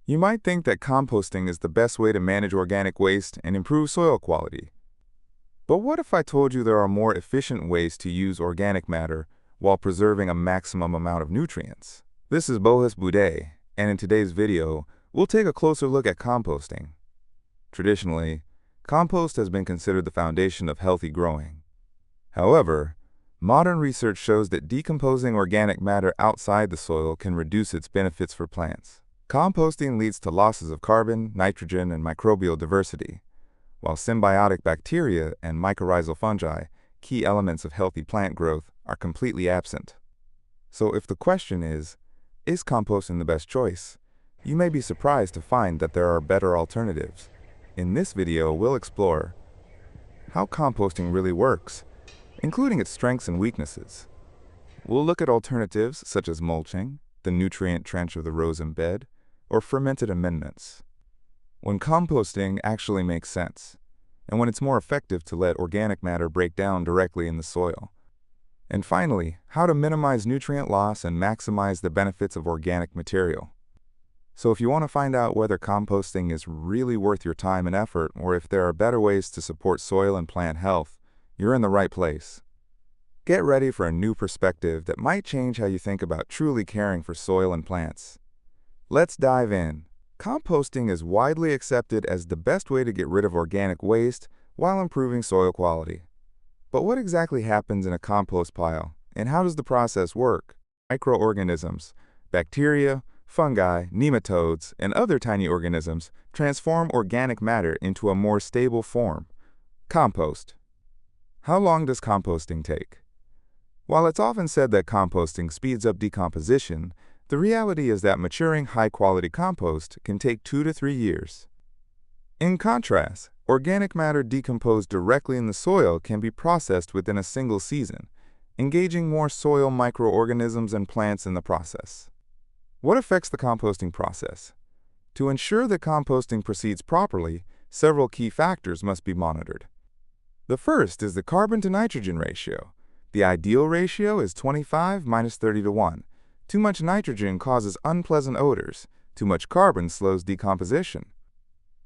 You might think that composting is the best way to manage organic waste and improve soil quality. But what if I told you there are more efficient ways to use organic matter while preserving a maximum amount of nutrients? This is Bohus Boudet, and in today's video, we'll take a closer look at composting. Traditionally, compost has been considered the foundation of healthy growing. However, modern research shows that decomposing organic matter outside the soil can reduce its benefits for plants. Composting leads to losses of carbon, nitrogen, and microbial diversity, while symbiotic bacteria and mycorrhizal fungi, key elements of healthy plant growth, are completely absent. So if the question is composting the best choice? You may be surprised to find that there are better alternatives. In this video, we'll explore how composting really works, including its strengths and weaknesses. We'll look at alternatives such as mulching, the nutrient trench of the rosin bed, or fermented amendments. When composting actually makes sense, and when it's more effective to let organic matter break down directly in the soil. And finally, how to minimize nutrient loss and maximize the benefits of organic material. So if you want to find out whether composting is really worth your time and effort, or if there are better ways to support soil and plant health, you're in the right place. Get ready for a new perspective that might change how you think about truly caring for soil and plants. Let's dive in. Composting is widely accepted as the best way to get rid of organic waste while improving soil quality. But what exactly happens in a compost pile, and how does the process work? Microorganisms, bacteria, fungi, nematodes, and other tiny organisms transform organic matter into a more stable form. Compost. How long does composting take? While it's often said that composting speeds up decomposition, the reality is that maturing high-quality compost can take 2 to 3 years. In contrast, organic matter decomposed directly in the soil can be processed within a single season, engaging more soil microorganisms and plants in the process. What affects the composting process? To ensure that composting proceeds properly, several key factors must be monitored. The first is the carbon to nitrogen ratio. The ideal ratio is 25-30 to 1. Too much nitrogen causes unpleasant odors. Too much carbon slows decomposition.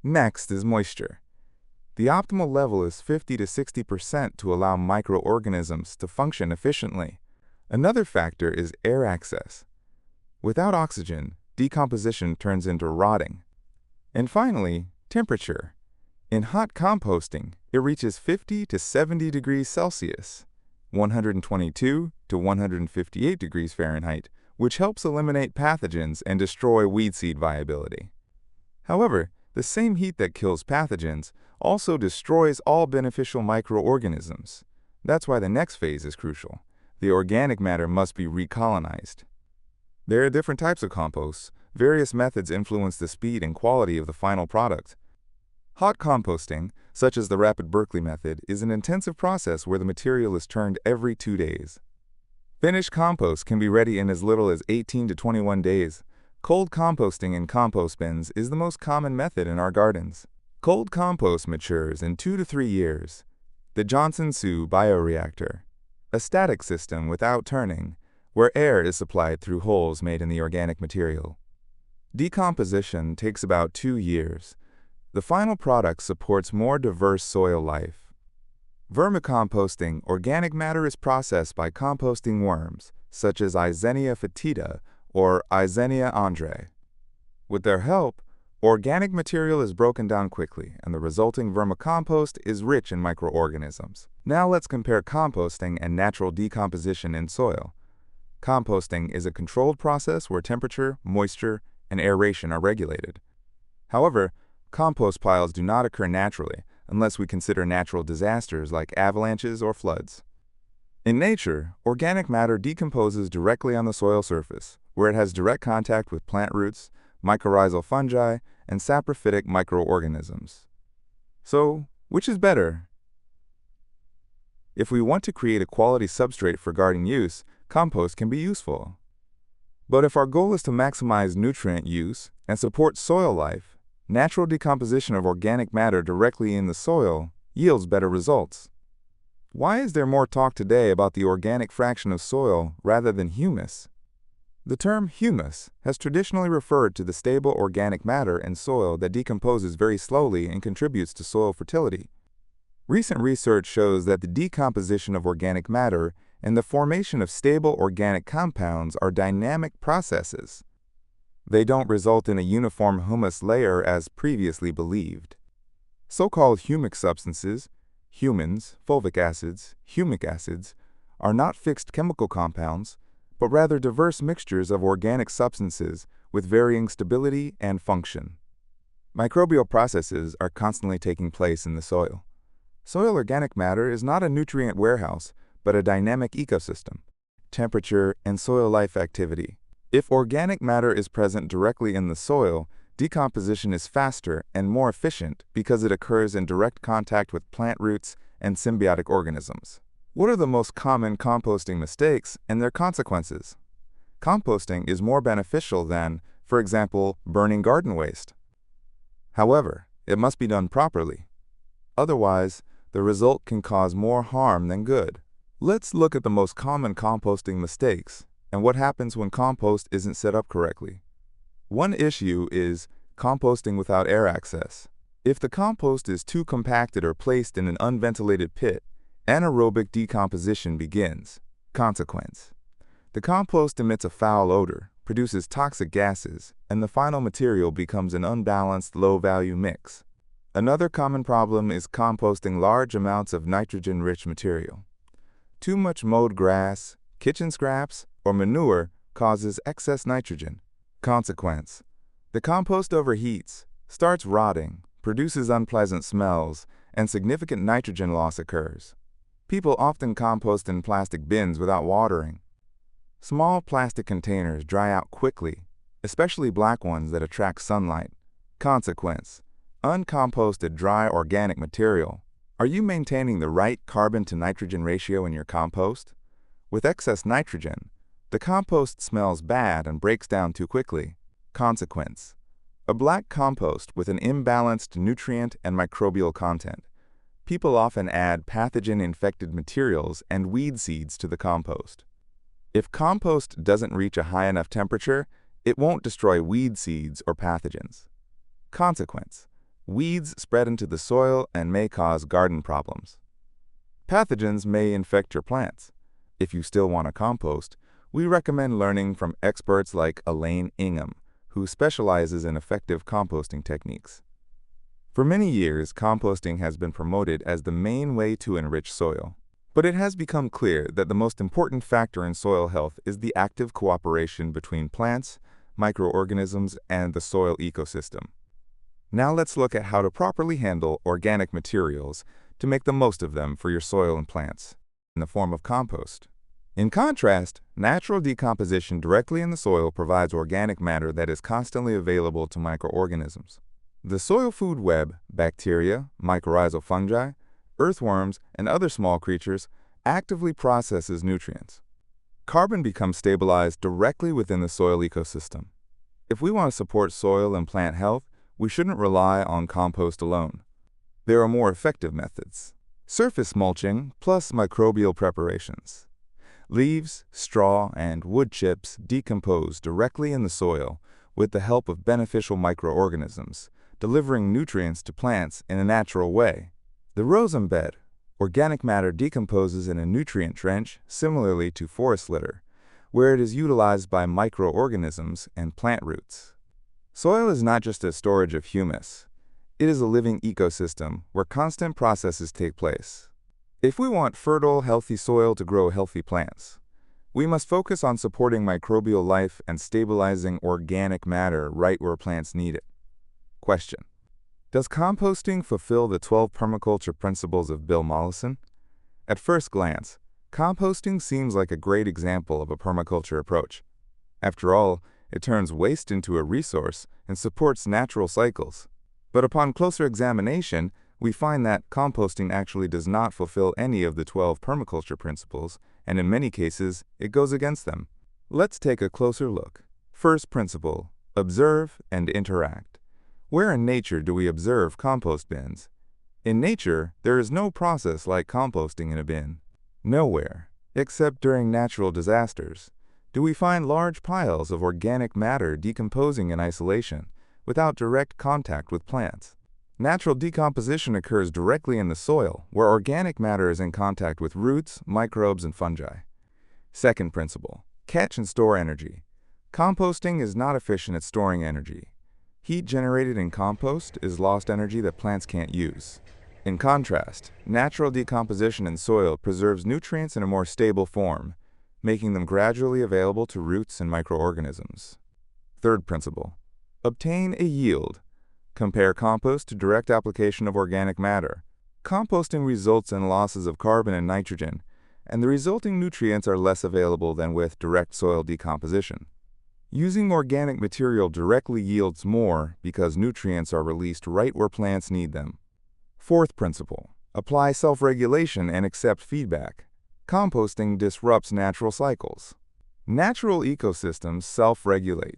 Next is moisture. The optimal level is 50 to 60% to allow microorganisms to function efficiently. Another factor is air access. Without oxygen, decomposition turns into rotting. And finally, temperature. In hot composting, it reaches 50 to 70 degrees Celsius, 122 to 158 degrees Fahrenheit, which helps eliminate pathogens and destroy weed seed viability. However, the same heat that kills pathogens also destroys all beneficial microorganisms. That's why the next phase is crucial. The organic matter must be recolonized. There are different types of composts. Various methods influence the speed and quality of the final product. Hot composting, such as the Rapid Berkeley method, is an intensive process where the material is turned every 2 days. Finished compost can be ready in as little as 18 to 21 days. Cold composting in compost bins is the most common method in our gardens. Cold compost matures in 2 to 3 years. The Johnson-Su bioreactor, a static system without turning, where air is supplied through holes made in the organic material. Decomposition takes about 2 years. The final product supports more diverse soil life. Vermicomposting, organic matter is processed by composting worms, such as Eisenia fetida or Eisenia andrae. With their help, organic material is broken down quickly, and the resulting vermicompost is rich in microorganisms. Now let's compare composting and natural decomposition in soil. Composting is a controlled process where temperature, moisture, and aeration are regulated. However, compost piles do not occur naturally unless we consider natural disasters like avalanches or floods. In nature, organic matter decomposes directly on the soil surface, where it has direct contact with plant roots, mycorrhizal fungi, and saprophytic microorganisms. So, which is better? If we want to create a quality substrate for garden use, compost can be useful. But if our goal is to maximize nutrient use and support soil life, natural decomposition of organic matter directly in the soil yields better results. Why is there more talk today about the organic fraction of soil rather than humus? The term humus has traditionally referred to the stable organic matter in soil that decomposes very slowly and contributes to soil fertility. Recent research shows that the decomposition of organic matter and the formation of stable organic compounds are dynamic processes. They don't result in a uniform humus layer as previously believed. So-called humic substances, humins, fulvic acids, humic acids, are not fixed chemical compounds, but rather diverse mixtures of organic substances with varying stability and function. Microbial processes are constantly taking place in the soil. Soil organic matter is not a nutrient warehouse, but a dynamic ecosystem. Temperature and soil life activity. If organic matter is present directly in the soil, decomposition is faster and more efficient because it occurs in direct contact with plant roots and symbiotic organisms. What are the most common composting mistakes and their consequences? Composting is more beneficial than, for example, burning garden waste. However, it must be done properly. Otherwise, the result can cause more harm than good. Let's look at the most common composting mistakes and what happens when compost isn't set up correctly. One issue is composting without air access. If the compost is too compacted or placed in an unventilated pit, anaerobic decomposition begins. Consequence: the compost emits a foul odor, produces toxic gases, and the final material becomes an unbalanced, low-value mix. Another common problem is composting large amounts of nitrogen-rich material. Too much mowed grass, kitchen scraps, or manure causes excess nitrogen. Consequence: the compost overheats, starts rotting, produces unpleasant smells, and significant nitrogen loss occurs. People often compost in plastic bins without watering. Small plastic containers dry out quickly, especially black ones that attract sunlight. Consequence: uncomposted dry organic material. Are you maintaining the right carbon-to-nitrogen ratio in your compost? With excess nitrogen, the compost smells bad and breaks down too quickly. Consequence: a black compost with an imbalanced nutrient and microbial content. People often add pathogen-infected materials and weed seeds to the compost. If compost doesn't reach a high enough temperature, it won't destroy weed seeds or pathogens. Consequence: weeds spread into the soil and may cause garden problems. Pathogens may infect your plants. If you still want to compost, we recommend learning from experts like Elaine Ingham, who specializes in effective composting techniques. For many years, composting has been promoted as the main way to enrich soil. But it has become clear that the most important factor in soil health is the active cooperation between plants, microorganisms, and the soil ecosystem. Now let's look at how to properly handle organic materials to make the most of them for your soil and plants in the form of compost. In contrast, natural decomposition directly in the soil provides organic matter that is constantly available to microorganisms. The soil food web, bacteria, mycorrhizal fungi, earthworms, and other small creatures actively processes nutrients. Carbon becomes stabilized directly within the soil ecosystem. If we want to support soil and plant health, we shouldn't rely on compost alone. There are more effective methods. Surface mulching plus microbial preparations. Leaves, straw, and wood chips decompose directly in the soil with the help of beneficial microorganisms, delivering nutrients to plants in a natural way. The rhizome bed. Organic matter decomposes in a nutrient trench similarly to forest litter, where it is utilized by microorganisms and plant roots. Soil is not just a storage of humus. It is a living ecosystem where constant processes take place. If we want fertile, healthy soil to grow healthy plants, we must focus on supporting microbial life and stabilizing organic matter right where plants need it. Question: does composting fulfill the 12 permaculture principles of Bill Mollison? At first glance, composting seems like a great example of a permaculture approach. After all, it turns waste into a resource and supports natural cycles. But upon closer examination, we find that composting actually does not fulfill any of the 12 permaculture principles, and in many cases, it goes against them. Let's take a closer look. First principle: observe and interact. Where in nature do we observe compost bins? In nature, there is no process like composting in a bin. Nowhere, except during natural disasters. do we find large piles of organic matter decomposing in isolation without direct contact with plants. Natural decomposition occurs directly in the soil, where organic matter is in contact with roots, microbes, and fungi. Second principle, catch and store energy. Composting is not efficient at storing energy. Heat generated in compost is lost energy that plants can't use. In contrast, natural decomposition in soil preserves nutrients in a more stable form, making them gradually available to roots and microorganisms. Third principle, obtain a yield. Compare compost to direct application of organic matter. Composting results in losses of carbon and nitrogen, and the resulting nutrients are less available than with direct soil decomposition. Using organic material directly yields more because nutrients are released right where plants need them. Fourth principle, apply self-regulation and accept feedback. Composting disrupts natural cycles. Natural ecosystems self-regulate.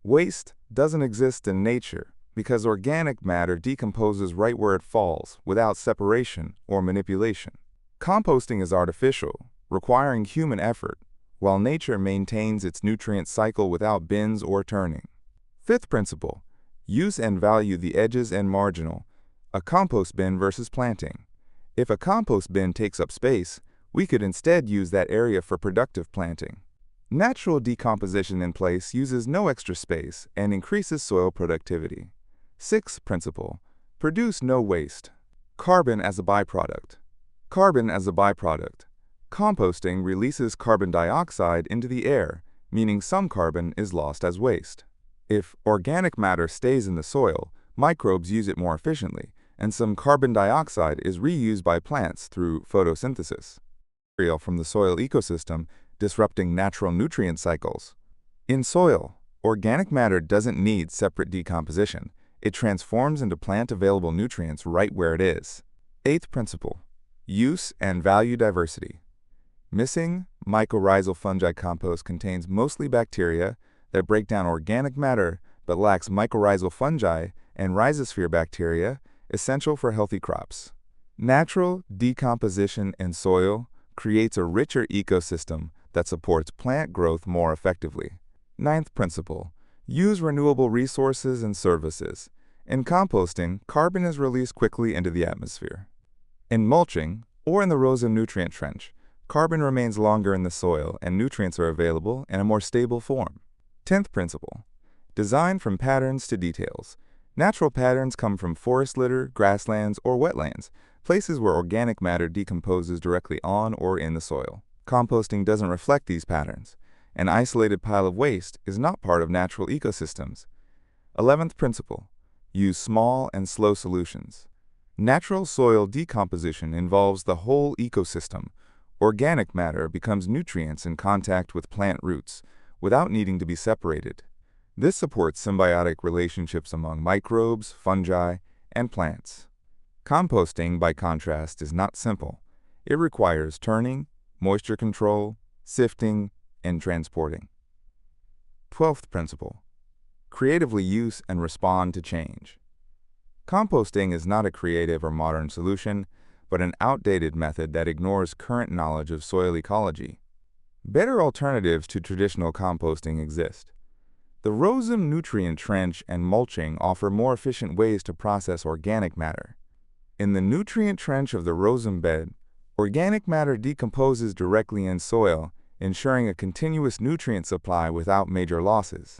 Waste doesn't exist in nature because organic matter decomposes right where it falls without separation or manipulation. Composting is artificial, requiring human effort, while nature maintains its nutrient cycle without bins or turning. Fifth principle, use and value the edges and marginal. A compost bin versus planting. If a compost bin takes up space, we could instead use that area for productive planting. Natural decomposition in place uses no extra space and increases soil productivity. Sixth principle, produce no waste. Carbon as a byproduct. Carbon as a byproduct. Composting releases carbon dioxide into the air, meaning some carbon is lost as waste. If organic matter stays in the soil, microbes use it more efficiently, and some carbon dioxide is reused by plants through photosynthesis. Material from the soil ecosystem, disrupting natural nutrient cycles. In soil, organic matter doesn't need separate decomposition. It transforms into plant-available nutrients right where it is. Eighth principle, use and value diversity. Missing mycorrhizal fungi compost contains mostly bacteria that break down organic matter but lacks mycorrhizal fungi and rhizosphere bacteria essential for healthy crops. Natural decomposition in soil creates a richer ecosystem that supports plant growth more effectively. Ninth principle, use renewable resources and services. In composting, carbon is released quickly into the atmosphere. In mulching, or in the rhizome nutrient trench, carbon remains longer in the soil and nutrients are available in a more stable form. 10th principle, design from patterns to details. Natural patterns come from forest litter, grasslands, or wetlands, places where organic matter decomposes directly on or in the soil. Composting doesn't reflect these patterns. An isolated pile of waste is not part of natural ecosystems. 11th principle, use small and slow solutions. Natural soil decomposition involves the whole ecosystem. Organic matter becomes nutrients in contact with plant roots without needing to be separated. This supports symbiotic relationships among microbes, fungi, and plants. Composting, by contrast, is not simple. It requires turning, moisture control, sifting, and transporting. 12th principle, creatively use and respond to change. Composting is not a creative or modern solution, but an outdated method that ignores current knowledge of soil ecology. Better alternatives to traditional composting exist. The rhizome nutrient trench and mulching offer more efficient ways to process organic matter. In the nutrient trench of the rhizome bed, organic matter decomposes directly in soil, ensuring a continuous nutrient supply without major losses.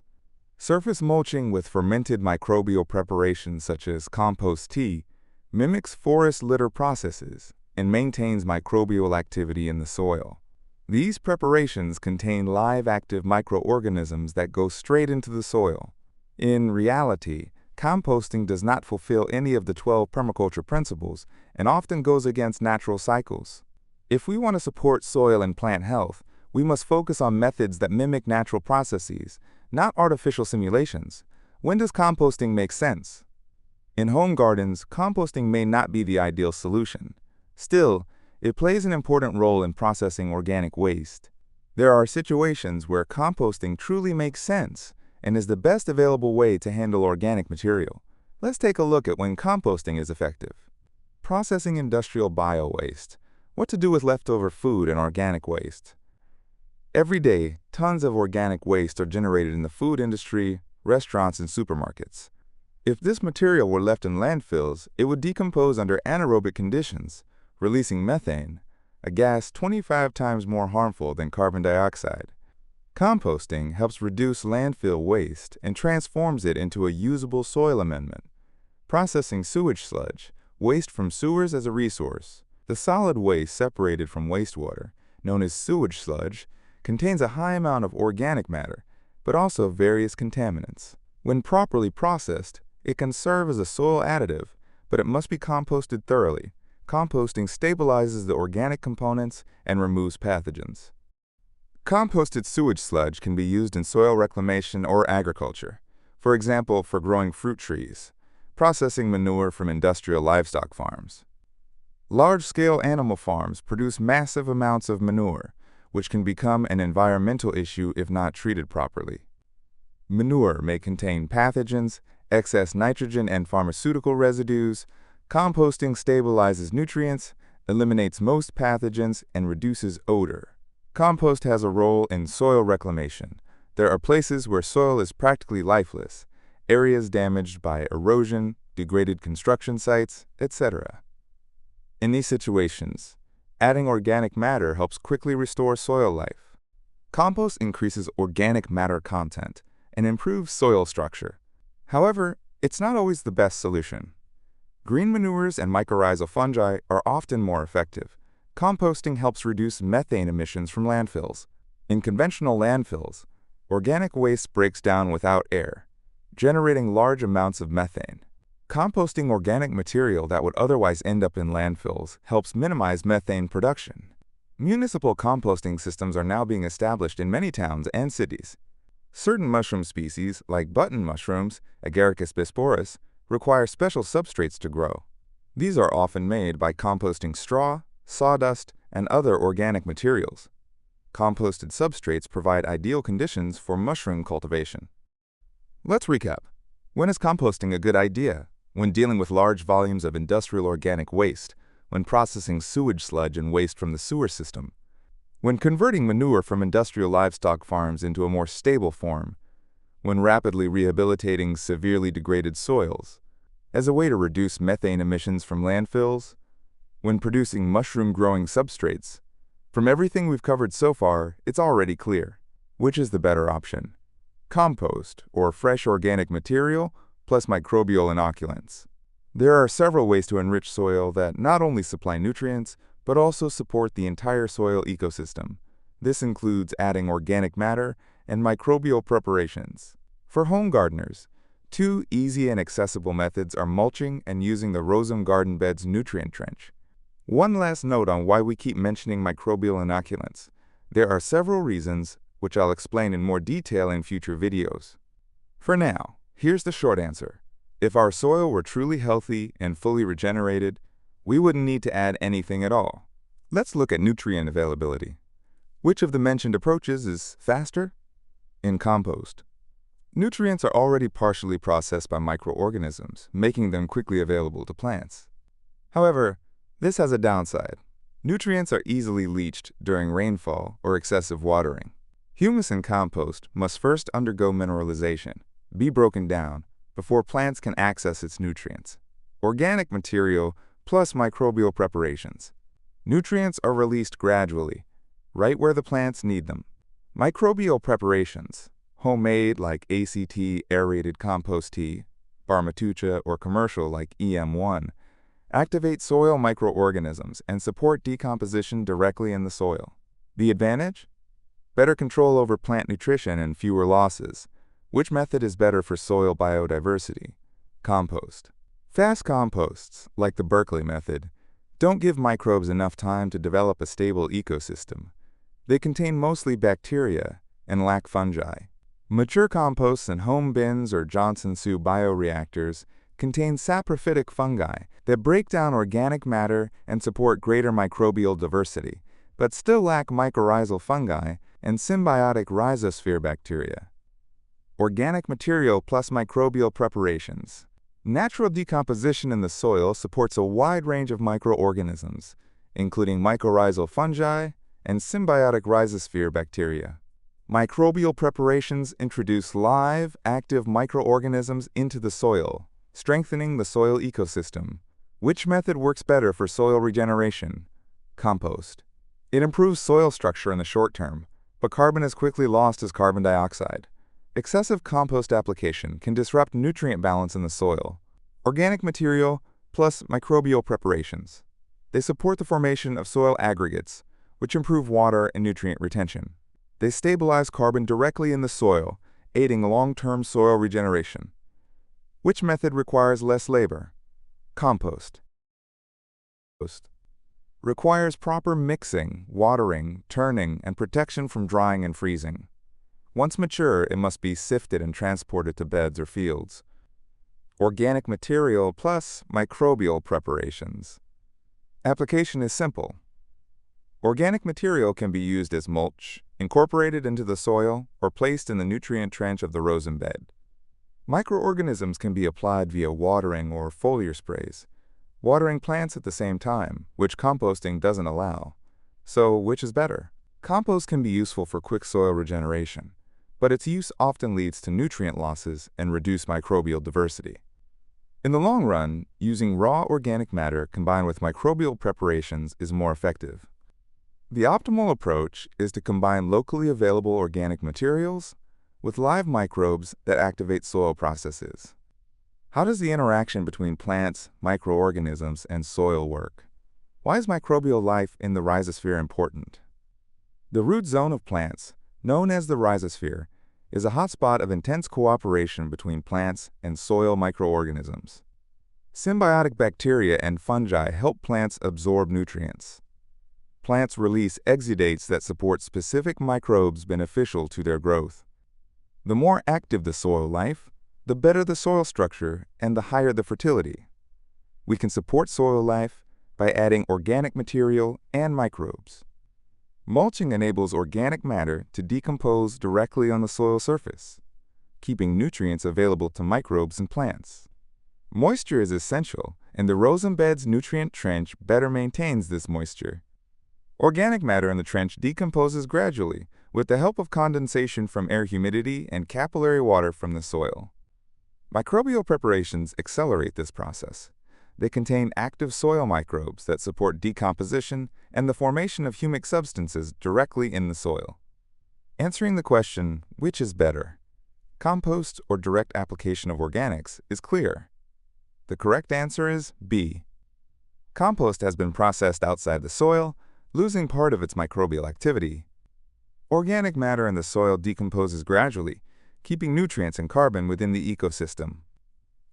Surface mulching with fermented microbial preparations such as compost tea mimics forest litter processes and maintains microbial activity in the soil. These preparations contain live active microorganisms that go straight into the soil. In reality, composting does not fulfill any of the 12 permaculture principles and often goes against natural cycles. If we want to support soil and plant health, we must focus on methods that mimic natural processes, not artificial simulations. When does composting make sense? In home gardens, composting may not be the ideal solution. Still, it plays an important role in processing organic waste. There are situations where composting truly makes sense and is the best available way to handle organic material. Let's take a look at when composting is effective. Processing industrial bio-waste. What to do with leftover food and organic waste. Every day, tons of organic waste are generated in the food industry, restaurants, and supermarkets. If this material were left in landfills, it would decompose under anaerobic conditions, releasing methane, a gas 25 times more harmful than carbon dioxide. Composting helps reduce landfill waste and transforms it into a usable soil amendment. Processing sewage sludge, waste from sewers as a resource. The solid waste separated from wastewater, known as sewage sludge, contains a high amount of organic matter, but also various contaminants. When properly processed, it can serve as a soil additive, but it must be composted thoroughly. Composting stabilizes the organic components and removes pathogens. Composted sewage sludge can be used in soil reclamation or agriculture, for example, for growing fruit trees, processing manure from industrial livestock farms. Large-scale animal farms produce massive amounts of manure, which can become an environmental issue if not treated properly. Manure may contain pathogens, excess nitrogen, and pharmaceutical residues. Composting stabilizes nutrients, eliminates most pathogens, and reduces odor. Compost has a role in soil reclamation. There are places where soil is practically lifeless, areas damaged by erosion, degraded construction sites, etc. In these situations, adding organic matter helps quickly restore soil life. Compost increases organic matter content and improves soil structure. However, it's not always the best solution. Green manures and mycorrhizal fungi are often more effective. Composting helps reduce methane emissions from landfills. In conventional landfills, organic waste breaks down without air, generating large amounts of methane. Composting organic material that would otherwise end up in landfills helps minimize methane production. Municipal composting systems are now being established in many towns and cities. Certain mushroom species, like button mushrooms, Agaricus bisporus, require special substrates to grow. These are often made by composting straw, sawdust, and other organic materials. Composted substrates provide ideal conditions for mushroom cultivation. Let's recap. When is composting a good idea? When dealing with large volumes of industrial organic waste, when processing sewage sludge and waste from the sewer system, when converting manure from industrial livestock farms into a more stable form, when rapidly rehabilitating severely degraded soils, as a way to reduce methane emissions from landfills, when producing mushroom-growing substrates. From everything we've covered so far, it's already clear. Which is the better option? Compost, or fresh organic material, plus microbial inoculants. There are several ways to enrich soil that not only supply nutrients, but also support the entire soil ecosystem. This includes adding organic matter and microbial preparations. For home gardeners, two easy and accessible methods are mulching and using the Rosem Garden Bed's nutrient trench. One last note on why we keep mentioning microbial inoculants. There are several reasons, which I'll explain in more detail in future videos. For now, here's the short answer. If our soil were truly healthy and fully regenerated, we wouldn't need to add anything at all. Let's look at nutrient availability. Which of the mentioned approaches is faster? In compost, nutrients are already partially processed by microorganisms, making them quickly available to plants. However, this has a downside. Nutrients are easily leached during rainfall or excessive watering. Humus in compost must first undergo mineralization, be broken down, before plants can access its nutrients. Organic material plus microbial preparations. Nutrients are released gradually, right where the plants need them. Microbial preparations, homemade like ACT aerated compost tea, Barmatucha, or commercial like EM1, activate soil microorganisms and support decomposition directly in the soil. The advantage? Better control over plant nutrition and fewer losses. Which method is better for soil biodiversity? Compost. Fast composts, like the Berkeley method, don't give microbes enough time to develop a stable ecosystem. They contain mostly bacteria and lack fungi. Mature composts in home bins or Johnson-Su bioreactors contain saprophytic fungi that break down organic matter and support greater microbial diversity, but still lack mycorrhizal fungi and symbiotic rhizosphere bacteria. Organic material plus microbial preparations. Natural decomposition in the soil supports a wide range of microorganisms, including mycorrhizal fungi and symbiotic rhizosphere bacteria. Microbial preparations introduce live, active microorganisms into the soil, strengthening the soil ecosystem. Which method works better for soil regeneration? Compost. It improves soil structure in the short term, but carbon is quickly lost as carbon dioxide. Excessive compost application can disrupt nutrient balance in the soil. Organic material plus microbial preparations. They support the formation of soil aggregates, which improve water and nutrient retention. They stabilize carbon directly in the soil, aiding long-term soil regeneration. Which method requires less labor? Compost. Requires proper mixing, watering, turning, and protection from drying and freezing. Once mature, it must be sifted and transported to beds or fields. Organic material plus microbial preparations. Application is simple. Organic material can be used as mulch, incorporated into the soil, or placed in the nutrient trench of the rosin bed. Microorganisms can be applied via watering or foliar sprays, watering plants at the same time, which composting doesn't allow. So, which is better? Compost can be useful for quick soil regeneration, but its use often leads to nutrient losses and reduced microbial diversity. In the long run, using raw organic matter combined with microbial preparations is more effective. The optimal approach is to combine locally available organic materials with live microbes that activate soil processes. How does the interaction between plants, microorganisms, and soil work? Why is microbial life in the rhizosphere important? The root zone of plants, known as the rhizosphere, is a hotspot of intense cooperation between plants and soil microorganisms. Symbiotic bacteria and fungi help plants absorb nutrients. Plants release exudates that support specific microbes beneficial to their growth. The more active the soil life, the better the soil structure and the higher the fertility. We can support soil life by adding organic material and microbes. Mulching enables organic matter to decompose directly on the soil surface, keeping nutrients available to microbes and plants. Moisture is essential, and the rosin bed's nutrient trench better maintains this moisture. Organic matter in the trench decomposes gradually with the help of condensation from air humidity and capillary water from the soil. Microbial preparations accelerate this process. They contain active soil microbes that support decomposition and the formation of humic substances directly in the soil. Answering the question, which is better, compost or direct application of organics, is clear. The correct answer is B. Compost has been processed outside the soil, losing part of its microbial activity. Organic matter in the soil decomposes gradually, keeping nutrients and carbon within the ecosystem.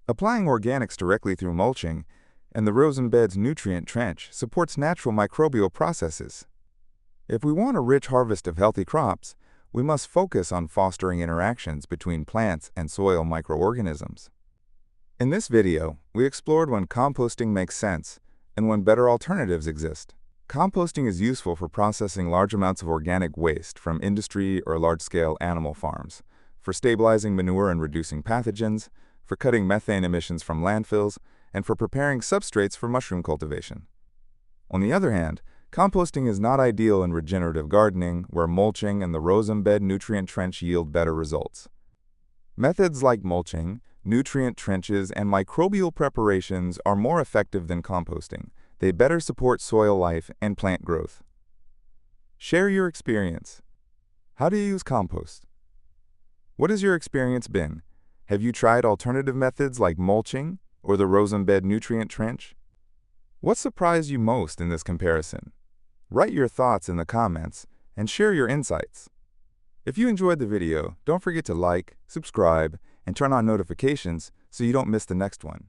Applying organics directly through mulching and the rosin bed's nutrient trench supports natural microbial processes. If we want a rich harvest of healthy crops, we must focus on fostering interactions between plants and soil microorganisms. In this video, we explored when composting makes sense and when better alternatives exist. Composting is useful for processing large amounts of organic waste from industry or large-scale animal farms, for stabilizing manure and reducing pathogens, for cutting methane emissions from landfills, and for preparing substrates for mushroom cultivation. On the other hand, composting is not ideal in regenerative gardening, where mulching and the rosin bed nutrient trench yield better results. Methods like mulching, nutrient trenches, and microbial preparations are more effective than composting. They better support soil life and plant growth. Share your experience. How do you use compost? What has your experience been? Have you tried alternative methods like mulching or the rosin bed nutrient trench? What surprised you most in this comparison? Write your thoughts in the comments and share your insights. If you enjoyed the video, don't forget to like, subscribe, and turn on notifications so you don't miss the next one.